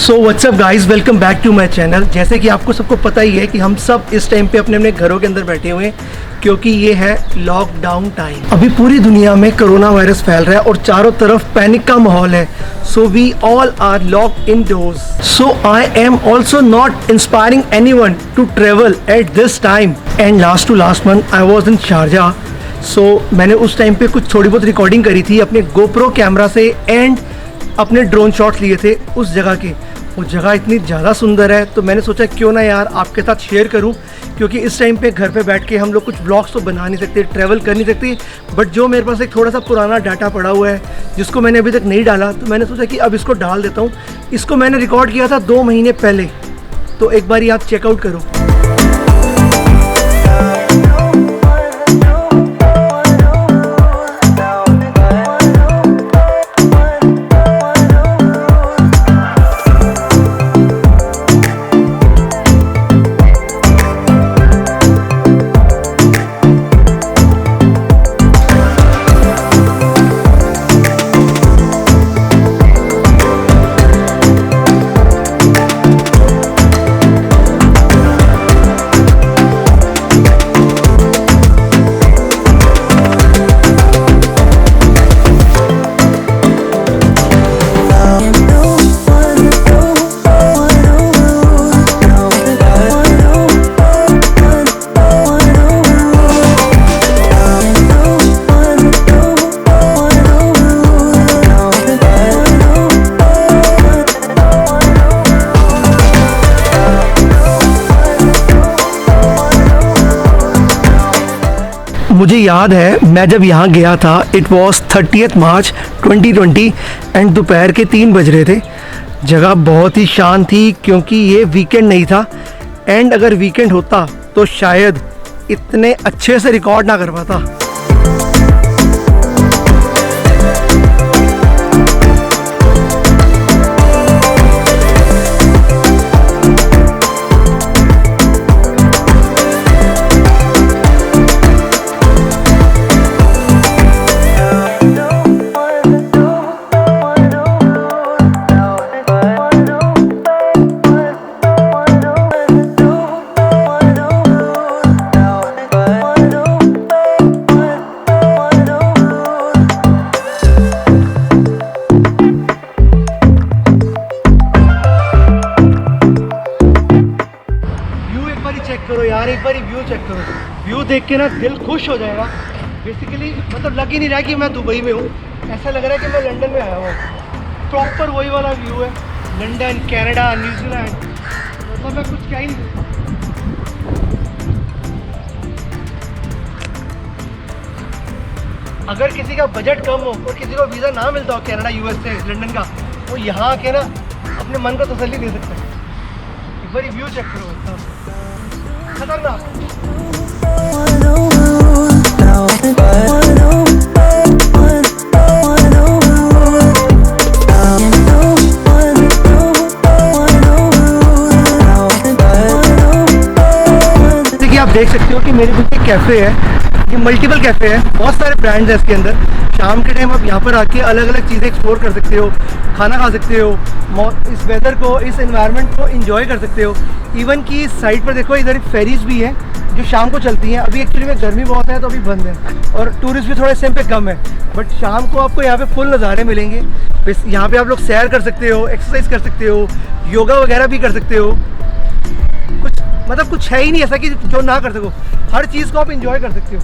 So what's up guys, welcome back to my channel. जैसे कि आपको सबको पता ही है कि हम सब इस टाइम पे अपने अपने घरों के अंदर बैठे हुए हैं क्योंकि ये है लॉकडाउन टाइम। अभी पूरी दुनिया में कोरोना वायरस फैल रहा है और चारों तरफ पैनिक का माहौल है। So we all are locked indoors. So I am also not inspiring anyone to travel at this time. And last to last month I was in Sharjah. So मैंने उस टाइम पे कुछ थोड़ी बहुत रिकॉर्डिंग करी थी अपने गोप्रो कैमरा से एंड अपने ड्रोन शॉट्स लिए थे उस जगह के। वो जगह इतनी ज़्यादा सुंदर है तो मैंने सोचा क्यों ना यार आपके साथ शेयर करूं, क्योंकि इस टाइम पे घर पे बैठ के हम लोग कुछ व्लॉग्स तो बना नहीं सकते, ट्रैवल कर नहीं सकते। बट जो मेरे पास एक थोड़ा सा पुराना डाटा पड़ा हुआ है जिसको मैंने अभी तक नहीं डाला, तो मैंने सोचा कि अब इसको डाल देता हूँ। इसको मैंने रिकॉर्ड किया था 2 महीने पहले, तो एक बार आप चेकआउट करो। मुझे याद है मैं जब यहाँ गया था, इट वॉज 30 मार्च 2020 एंड दोपहर के 3 बज रहे थे। जगह बहुत ही शांत थी क्योंकि ये वीकेंड नहीं था एंड अगर वीकेंड होता तो शायद इतने अच्छे से रिकॉर्ड ना कर पाता। चेक करो यार, एक बार व्यू चेक करो। व्यू देख के ना दिल खुश हो जाएगा। बेसिकली मतलब लग ही नहीं रहा कि मैं दुबई में हूँ, ऐसा लग रहा है कि मैं लंदन में आया हूँ। प्रॉपर वही वाला व्यू है, लंदन, कनाडा, न्यूजीलैंड, मतलब मैं कुछ क्या ही नहीं। अगर किसी का बजट कम हो और किसी को वीज़ा ना मिलता हो कनाडा, यूएस से, लंदन का, वो यहाँ आके ना अपने मन को तसल्ली दे सकते हैं। एक बार व्यू चेक करो, खतरनाक। जैसे कि आप देख सकते हो कि मेरे पीछे कैफ़े है, ये मल्टीपल कैफ़े है, बहुत सारे ब्रांड्स हैं इसके अंदर। शाम के टाइम आप यहाँ पर आके अलग अलग चीज़ें एक्सप्लोर कर सकते हो, खाना खा सकते हो, इस वेदर को, इस एनवायरनमेंट को एंजॉय कर सकते हो। इवन कि इस साइड पर देखो इधर फेरीज भी है जो शाम को चलती हैं। अभी एक्चुअली में गर्मी बहुत है तो अभी बंद है और टूरिस्ट भी थोड़े सेम पे कम है, बट शाम को आपको यहाँ पे फुल नज़ारे मिलेंगे। यहाँ पे आप लोग सैर कर सकते हो, एक्सरसाइज कर सकते हो, योगा वगैरह भी कर सकते हो। कुछ है ही नहीं ऐसा कि जो ना कर सको, हर चीज़ को आप इंजॉय कर सकते हो।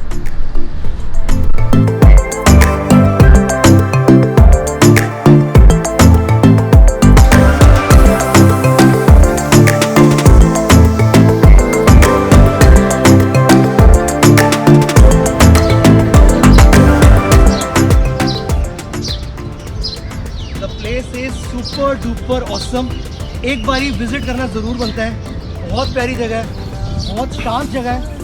से सुपर डुपर ऑसम। एक बारी विजिट करना ज़रूर बनता है। बहुत प्यारी जगह है, बहुत शांत जगह है,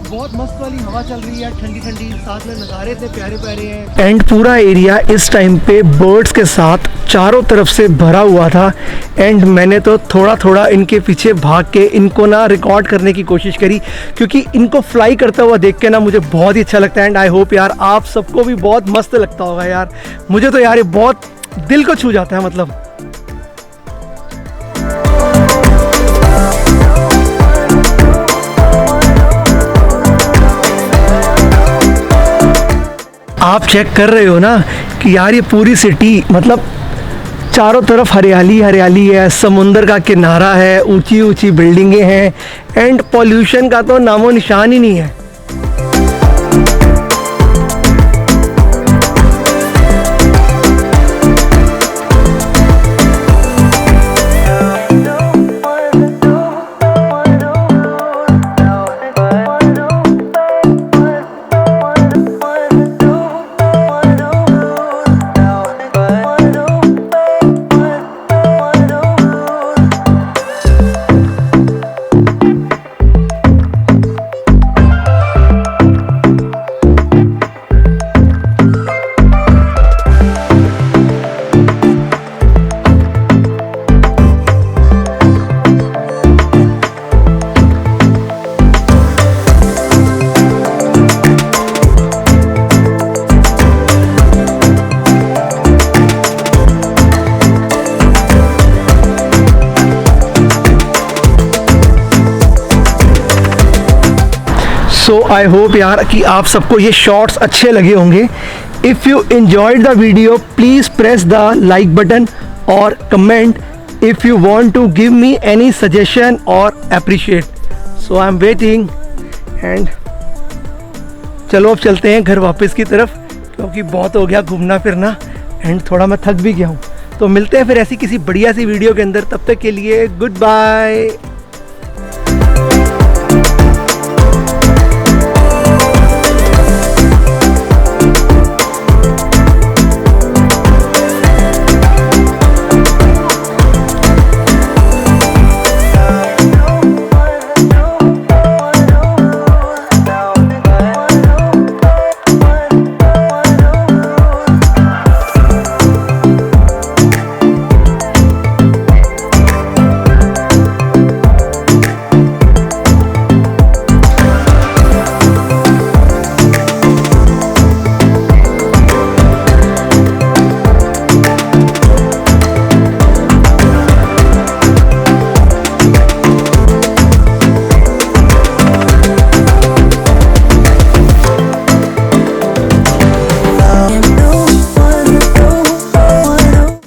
बहुत मस्त वाली हवा चल रही है, ठंडी ठंडी, साथ में नज़ारे इतने प्यारे प्यारे हैं। एंड पूरा एरिया इस टाइम पे बर्ड्स के साथ चारों तरफ से भरा हुआ था। एंड मैंने तो थोड़ा थोड़ा इनके पीछे भाग के इनको ना रिकॉर्ड करने की कोशिश करी, क्योंकि इनको फ्लाई करता हुआ देख के ना मुझे बहुत ही अच्छा लगता है। एंड आई होप यार आप सबको भी बहुत मस्त लगता होगा यार। मुझे तो यार ये बहुत दिल को छू जाता है। मतलब आप चेक कर रहे हो ना कि यार ये पूरी सिटी, मतलब चारों तरफ हरियाली हरियाली है, समुंदर का किनारा है, ऊंची ऊंची बिल्डिंगें हैं, एंड पॉल्यूशन का तो नामो निशान ही नहीं है। सो आई होप यार कि आप सबको ये शॉर्ट्स अच्छे लगे होंगे। If you enjoyed the video please press the like button और comment if you want to give me any suggestion और appreciate. So I am waiting. And चलो अब चलते हैं घर वापस की तरफ, क्योंकि बहुत हो गया घूमना फिरना एंड थोड़ा मैं थक भी गया हूँ। तो मिलते हैं फिर ऐसी किसी बढ़िया सी वीडियो के अंदर। तब तक के लिए गुड बाय।